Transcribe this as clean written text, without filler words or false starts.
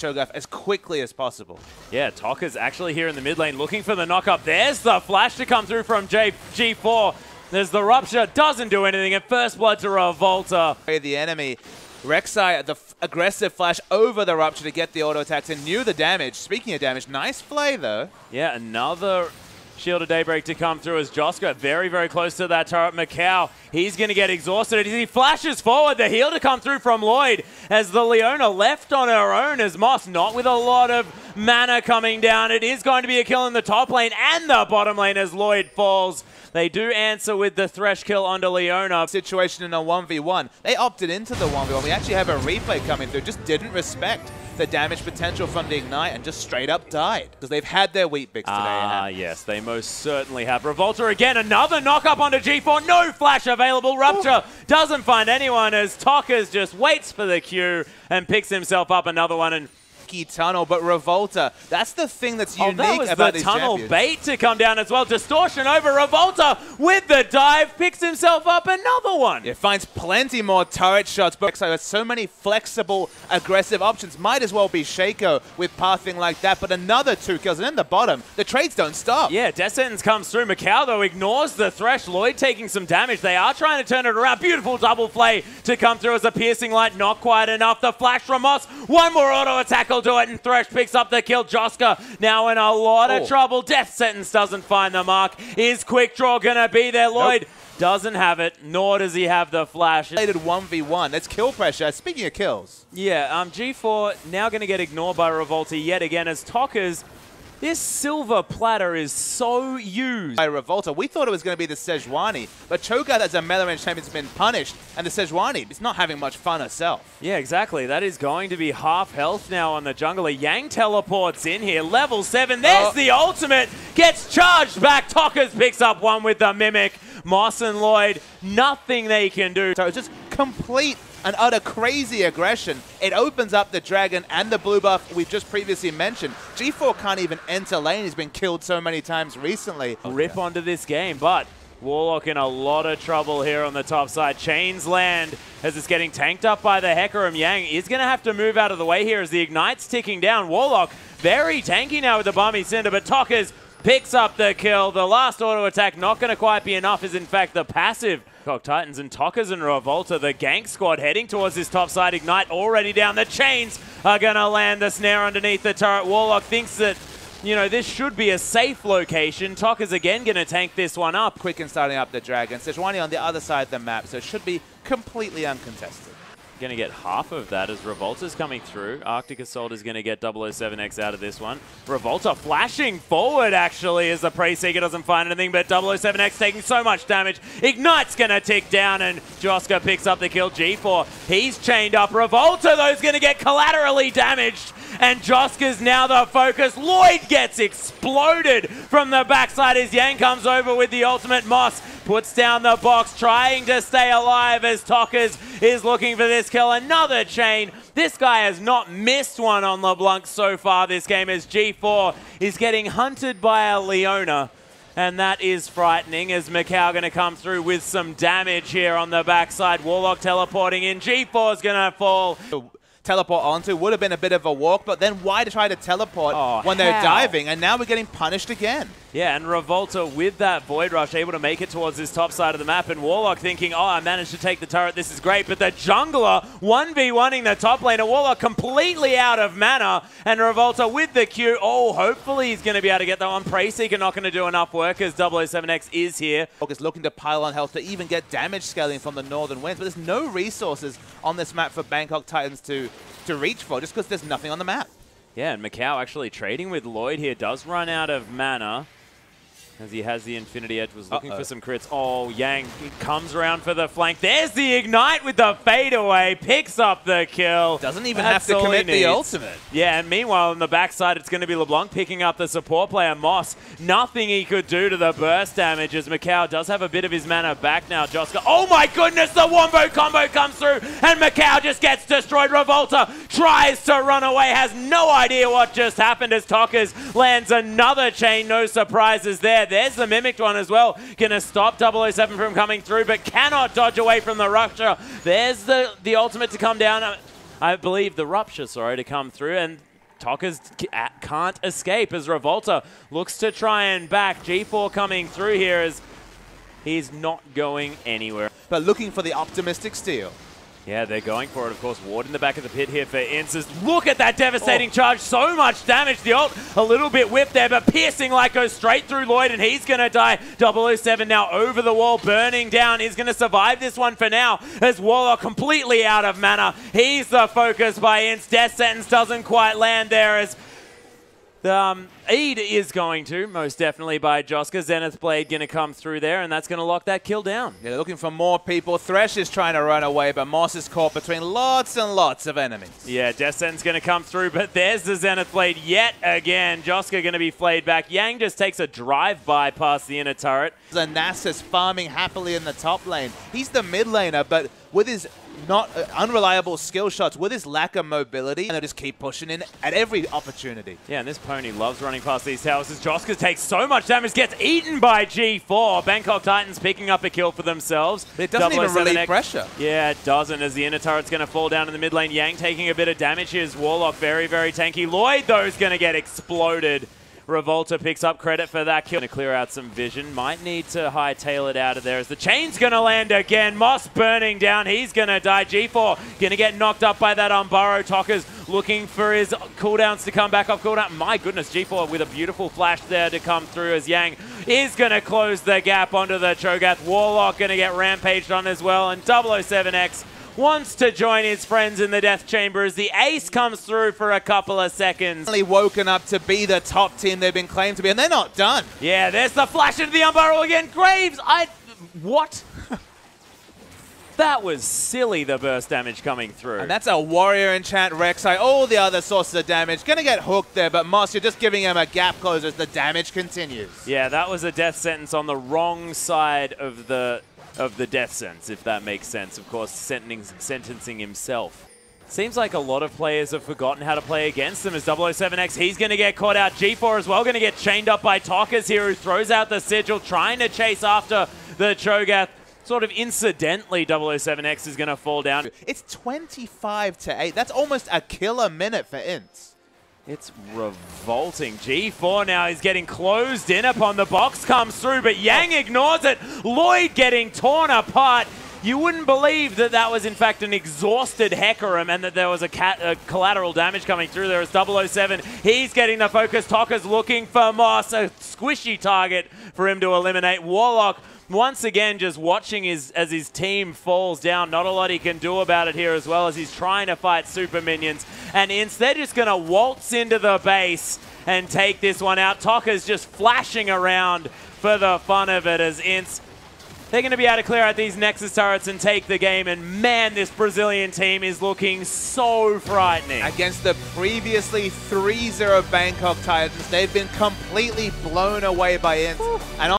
Cho'Gath as quickly as possible. Yeah, Tockers actually here in the mid lane looking for the knock-up. There's the flash to come through from G4. There's the Rupture, doesn't do anything, and first blood to Revolta. The enemy, Rek'Sai, the aggressive flash over the Rupture to get the auto attacks and knew the damage. Speaking of damage, nice play though. Yeah, another Shield of Daybreak to come through as Jockster very, very close to that turret. micaO, he's going to get exhausted as he flashes forward. The heal to come through from Lloyd as the Leona left on her own as Moss not with a lot of mana coming down. It is going to be a kill in the top lane and the bottom lane as Lloyd falls. They do answer with the Thresh kill onto Leona. Situation in a 1v1. They opted into the 1v1. We actually have a replay coming through. Just didn't respect the damage potential from the Ignite and just straight up died. Because they've had their wheat bix today. Yes, they most certainly have. Revolta again, another knock up onto G4. No flash available. Rupture doesn't find anyone as Tockers just waits for the Q and picks himself up another one. And tunnel, but Revolta, that's the thing that's unique that was about the these tunnel champions. Bait to come down as well. Distortion over Revolta with the dive, picks himself up another one. It finds plenty more turret shots, but Rek'Sai has so many flexible, aggressive options. Might as well be Shaco with pathing like that, but another 2 kills, and in the bottom, the trades don't stop. Yeah, Death Sentence comes through. micaO, though, ignores the Thresh. Lloyd taking some damage. They are trying to turn it around. Beautiful double play to come through as a piercing light. Not quite enough. The flash from Moss. One more auto attack will do it, and Thresh picks up the kill. Jockster now in a lot of trouble. Death Sentence doesn't find the mark. Is Quick Draw going to be there? Lloyd doesn't have it, nor does he have the flash. 1v1. That's kill pressure. Speaking of kills. Yeah, G4 now going to get ignored by Revolta yet again as Tockers. This silver platter is so used. By Revolta, we thought it was going to be the Sejuani, but Cho'Gath as a melee range champion has been punished, and the Sejuani is not having much fun herself. Yeah, exactly. That is going to be half health now on the jungler. Yang teleports in here, level 7. There's the ultimate, gets charged back. Tockers picks up one with the Mimic. Moss and Lloyd, nothing they can do. So it's just complete and utter crazy aggression. It opens up the dragon and the blue buff we've just previously mentioned. G4 can't even enter lane. He's been killed so many times recently. Rip onto this game, but Warlock in a lot of trouble here on the top side. Chains land as it's getting tanked up by the Hecarim. Yang is going to have to move out of the way here as the Ignite's ticking down. Warlock very tanky now with the Balmy Cinder, but Tockers picks up the kill. The last auto attack not going to quite be enough is in fact the passive. Bangkok Titans and Tockers and Revolta, the gank squad heading towards this top side. Ignite already down. The chains are going to land the snare underneath the turret. Warlock thinks that, you know, this should be a safe location. Tockers again going to tank this one up. Quick in starting up the dragon. Sejuani on the other side of the map, so it should be completely uncontested. Going to get half of that as Revolta's coming through. Arctic Assault is going to get 007X out of this one. Revolta flashing forward, actually, as the Prey Seeker doesn't find anything, but 007X taking so much damage. Ignite's going to tick down, and Jockster picks up the kill. G4, he's chained up. Revolta, though, is going to get collaterally damaged, and Josker's now the focus. Lloyd gets exploded from the backside as Yang comes over with the ultimate. Moss puts down the box, trying to stay alive as Tockers is looking for this kill. Another chain. This guy has not missed one on LeBlanc so far this game as G4 is getting hunted by a Leona. And that is frightening as micaO going to come through with some damage here on the backside. Warlock teleporting in. G4 is going to fall. Teleport onto would have been a bit of a walk, but then why to try to teleport when they're diving? And now we're getting punished again. Yeah, and Revolta with that Void Rush able to make it towards this top side of the map, and Warlock thinking, oh, I managed to take the turret, this is great, but the jungler 1v1ing the top laner. Warlock completely out of mana, and Revolta with the Q. Oh, hopefully he's going to be able to get that one. Prey Seeker not going to do enough work as 007X is here. Is looking to pile on health to even get damage scaling from the northern winds, but there's no resources on this map for Bangkok Titans to reach for, just because there's nothing on the map. Yeah, and micaO actually trading with Lloyd here does run out of mana as he has the Infinity Edge, was looking for some crits. Oh, Yang comes around for the flank. There's the Ignite with the fadeaway, picks up the kill. Doesn't even have to commit the ultimate. Yeah, and meanwhile on the backside it's going to be LeBlanc picking up the support player Moss. Nothing he could do to the burst damage as micaO does have a bit of his mana back now. Jockster, oh my goodness, the wombo combo comes through and micaO just gets destroyed. Revolta tries to run away, has no idea what just happened as Tockers lands another chain. No surprises there. There's the mimicked one as well. Gonna stop 007 from coming through, but cannot dodge away from the Rupture. There's the ultimate to come down. I believe the Rupture, sorry, to come through. And Tockers can't escape as Revolta looks to try and back. G4 coming through here as he's not going anywhere. But looking for the optimistic steal. Yeah, they're going for it, of course. Ward in the back of the pit here for INTZ. Look at that devastating charge. So much damage. The ult a little bit whipped there, but piercing light goes straight through Lloyd, and he's going to die. 007 now over the wall, burning down. He's going to survive this one for now as Warlock completely out of mana. He's the focus by INTZ. Death sentence doesn't quite land there as the Eid is going to, most definitely by Jockster. Zenith Blade going to come through there, and that's going to lock that kill down. Yeah, they're looking for more people. Thresh is trying to run away, but Moss is caught between lots and lots of enemies. Yeah, Death Sentence going to come through, but there's the Zenith Blade yet again. Jockster going to be flayed back. Yang just takes a drive-by past the inner turret. Nasus farming happily in the top lane. He's the mid laner, but with his not unreliable skill shots, with his lack of mobility, and they'll just keep pushing in at every opportunity. Yeah, and this pony loves running past these towers as Jockster takes so much damage, gets eaten by G4. Bangkok Titans picking up a kill for themselves. But it doesn't even relieve pressure. Yeah, it doesn't, as the inner turret's going to fall down in the mid lane. Yang taking a bit of damage here as Warlock very, very tanky. Lloyd, though, is going to get exploded. Revolta picks up credit for that kill. Going to clear out some vision. Might need to hightail it out of there as the chain's going to land again. Moss burning down. He's going to die. G4 going to get knocked up by that Unburrow. Tockers looking for his cooldowns to come back off cooldown. My goodness, G4 with a beautiful flash there to come through as Yang is going to close the gap onto the Cho'Gath. Warlock going to get rampaged on as well. And 007X wants to join his friends in the death chamber as the ace comes through for a couple of seconds. Woken up to be the top team they've been claimed to be, and they're not done. Yeah, there's the flash into the Unburrow again. Graves, what? That was silly, the burst damage coming through. And that's a warrior enchant Rek'Sai. All the other sources of damage. Gonna get hooked there, but Moss, you're just giving him a gap closer as the damage continues. Yeah, that was a death sentence on the wrong side of the death sentence, if that makes sense. Of course, sentencing himself. Seems like a lot of players have forgotten how to play against them as 007X. He's going to get caught out. G4 as well going to get chained up by Tockers here, who throws out the sigil, trying to chase after the Cho'Gath. Sort of incidentally, 007X is going to fall down. It's 25-8. That's almost a kill a minute for INTZ. It's revolting. G4 now is getting closed in upon. The box comes through, but Yang ignores it. Lloyd getting torn apart. You wouldn't believe that that was, in fact, an exhausted Hecarim and that there was a collateral damage coming through there as 007. He's getting the focus. Tockers looking for Moss, a squishy target for him to eliminate. Warlock once again just watching as his team falls down. Not a lot he can do about it here as well as he's trying to fight super minions. And instead just going to waltz into the base and take this one out. Tockers just flashing around for the fun of it as INTZ. They're going to be able to clear out these Nexus turrets and take the game. And man, this Brazilian team is looking so frightening. Against the previously 3-0 Bangkok Titans, they've been completely blown away by INTZ. And